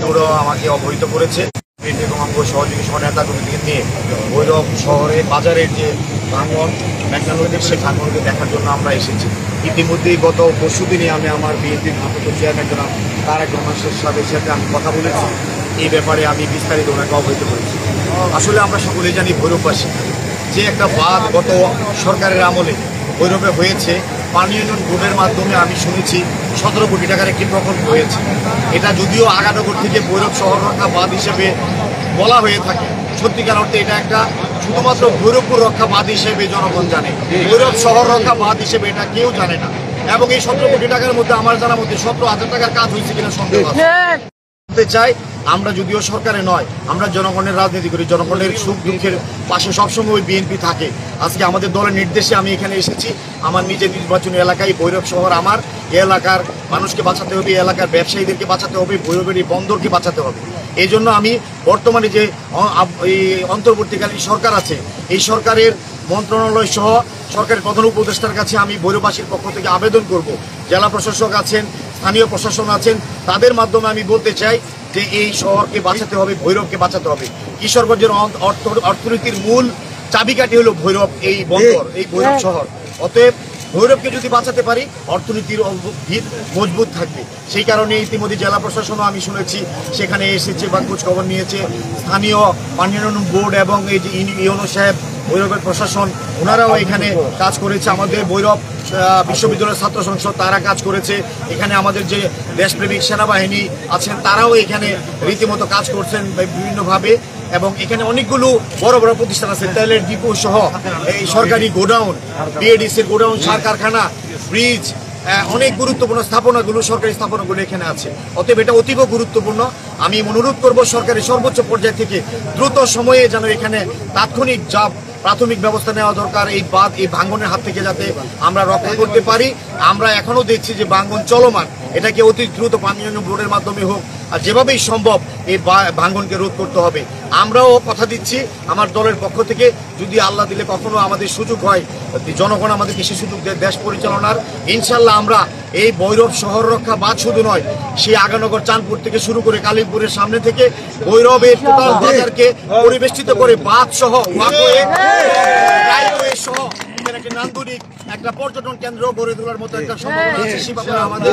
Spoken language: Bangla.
ওরা আমাকে অবহিত করেছে এবং আমার সহযোগী নেতাকর্মীকে নিয়ে ভৈরব শহরে বাজারের যে ভাঙন মেঘনানদীর সেই ভাঙনকে দেখার জন্য আমরা এসেছি। ইতিমধ্যেই গত পরশু দিনে আমি আমার বিএনপির ভারপ্রাপ্ত চেয়ারম্যান জনাব তারেক রহমানের সাথে আমি কথা বলেছি। এই ব্যাপারে আমি বিস্তারিত ওনাকে অবহিত করেছি। আসলে আমরা সকলেই জানি ভৈরববাসী যে একটা বাঁধ গত সরকারের আমলে ভৈরবে হয়েছে, পানি উন্নয়ন বোর্ডের মাধ্যমে আমি শুনেছি 17 কোটি টাকার একটি প্রকল্প হয়েছে। এটা যদিও আগানগর থেকে ভৈরব শহর রক্ষা বাঁধ হিসেবে বলা হয়ে থাকে, সত্যিকার অর্থে এটা একটা শুধুমাত্র ভৈরবপুর রক্ষা বাঁধ হিসেবে জনগণ জানে, ভৈরব শহর রক্ষা বাঁধ হিসেবে এটা কেউ জানে না। এবং এই 17 কোটি টাকার মধ্যে আমার জানার মধ্যে 17,000 টাকার কাজ হয়েছে কিনা সন্দেহ আছে। বলতে চাই, আমরা যদিও সরকারে নয়, আমরা জনগণের রাজনীতি করি, জনগণের সুখ দুঃখের পাশে সবসময় ওই বিএনপি থাকে। আজকে আমাদের দলের নির্দেশে আমি এখানে এসেছি। আমার নিজের নির্বাচনী এলাকায় ভৈরব শহর, আমার এলাকার মানুষকে বাঁচাতে হবে, এলাকার ব্যবসায়ীদেরকে বাঁচাতে হবে, ভৈরবের এই বন্দরকে বাঁচাতে হবে। এই জন্য আমি বর্তমানে যে অন্তর্বর্তীকালীন সরকার আছে, এই সরকারের মন্ত্রণালয় সহ সরকারের প্রধান উপদেষ্টার কাছে আমি ভৈরববাসীর পক্ষ থেকে আবেদন করব। জেলা প্রশাসক আছেন, স্থানীয় প্রশাসন আছেন, তাদের মাধ্যমে আমি বলতে চাই যে এই শহরকে বাঁচাতে হবে, ভৈরবকে বাঁচাতে হবে। কিশোরগঞ্জের অর্থনীতির মূল চাবিকাঠি হলো ভৈরব, এই বন্দর, এই ভৈরব শহর। অতএব ভৈরবকে যদি বাঁচাতে পারি, অর্থনীতির ভিত মজবুত থাকবে। সেই কারণে ইতিমধ্যে জেলা প্রশাসনও আমি শুনেছি সেখানে এসেছে বা খোঁজখবর নিয়েছে। স্থানীয় পানি উন্নয়ন বোর্ড এবং এই যে ইউনো সাহেব, ভৈরবের প্রশাসন, ওনারাও এখানে কাজ করেছে। আমাদের ভৈরব বিশ্ববিদ্যালয়ের ছাত্র সংসদ তারা কাজ করেছে। এখানে আমাদের যে দেশপ্রেমিক সেনাবাহিনী আছেন তারাও এখানে রীতিমতো কাজ করছেন বিভিন্নভাবে। এবং এখানে অনেকগুলো বড় বড় প্রতিষ্ঠান আছে, তেলের ডিপো সহ এই সরকারি গোডাউন, বিএডিসির গোডাউন, সার কারখানা, ব্রিজ, অনেক গুরুত্বপূর্ণ স্থাপনাগুলো, সরকারি স্থাপনাগুলো এখানে আছে। অতএব এটা অতীব গুরুত্বপূর্ণ। আমি অনুরোধ করব সরকারের সর্বোচ্চ পর্যায় থেকে দ্রুত সময়ে যেন এখানে তাৎক্ষণিক যা প্রাথমিক ব্যবস্থা নেওয়া দরকার, এই বাঁধ, এই ভাঙনের হাত থেকে যাতে আমরা রক্ষা করতে পারি। আমরা এখনো দেখছি যে ভাঙন চলমান, এটাকে অতি দ্রুত পানি উন্নয়ন বোর্ডের মাধ্যমে হোক আর যেভাবেই সম্ভব এই ভাঙনকে রোধ করতে হবে। আমরাও কথা দিচ্ছি আমার দলের পক্ষ থেকে, যদি আল্লাহ দিলে কখনো আমাদের সুযোগ হয়, জনগণ আমাদেরকে সে সুযোগ দেয় দেশ পরিচালনার, ইনশাল্লাহ আমরা এই ভৈরব শহর রক্ষা বাঁধ শুধু নয়, সেই আগানগর চাঁদপুর থেকে শুরু করে কালীপুরের সামনে থেকে ভৈরবের টোটাল বাজারকে পরিবেষ্টিত করে বাঁধ সহ সহ নান্দনিক একটা পর্যটন কেন্দ্র গড়ে তোলার মতো একটা সম্ভাবনা আছে। সে ব্যাপারে আমাদের